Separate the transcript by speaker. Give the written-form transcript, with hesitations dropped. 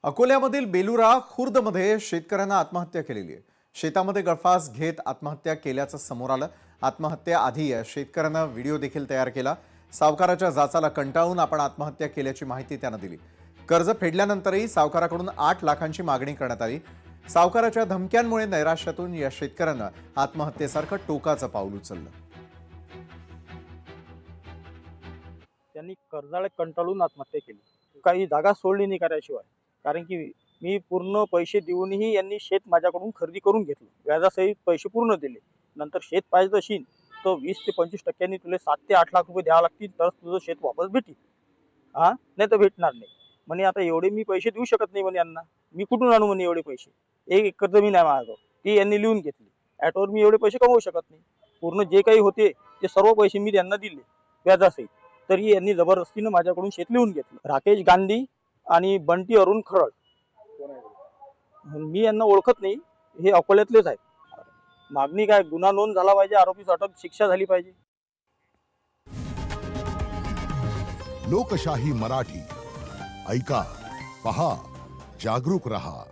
Speaker 1: अकोल्यामधील बेलुरा खुर्दमध्ये शेतकऱ्यांना आत्महत्या केलेली आहे। शेतामध्ये गळफास घेत आत्महत्या केल्याचं समोर आलं। आत्महत्येआधी या शेतकऱ्यानं व्हिडिओ देखील तयार केला। सावकाराच्या जाचाला कंटाळून आपण आत्महत्या केल्याची माहिती त्यानं दिली। कर्ज फेडल्यानंतरही सावकाराकडून 8 लाखांची मागणी करण्यात आली। सावकाराच्या धमक्यांमुळे नैराश्यातून या शेतकऱ्यानं आत्महत्येसारखं टोकाचं पाऊल उचललं।
Speaker 2: त्यांनी कर्जाला कंटाळून आत्महत्या केली। काही जागा सोडली नाही करायशिवाय, कारण की मी पूर्ण पैसे देऊनही यांनी शेत माझ्याकडून खरेदी करून घेतलं। व्याजासहित पैसे पूर्ण दिले। नंतर शेत पाहिजे असेल तर 20 ते 25% तुला 7 ते 8 लाख रुपये द्यावे लागतील, तर तुझं शेत वापस भेटेल। नाही तर भेटणार नाही म्हणे। आता एवढे मी पैसे देऊ शकत नाही म्हणे यांना। मी कुठून आणू म्हणे एवढे पैसे? 1 एकर जमीन आहे माझ्याजवळ, ती यांनी लिहून घेतली। ॲटोवर मी एवढे पैसे कमवू शकत नाही। पूर्ण जे काही होते ते सर्व पैसे मी त्यांना दिले व्याजासहित, तरी यांनी जबरदस्तीने माझ्याकडून शेत लिहून घेतलं। राकेश गांधी आणि बंटी अरुण खरड, मी यांना ओळखत नाही, हे अकोल्यातलेच आहेत। मागणी काय, गुन्हा नोंद झाला पाहिजे, आरोपीस अटक शिक्षा झाली पाहिजे।
Speaker 3: लोकशाही मराठी ऐका, पहा, जागरूक रहा।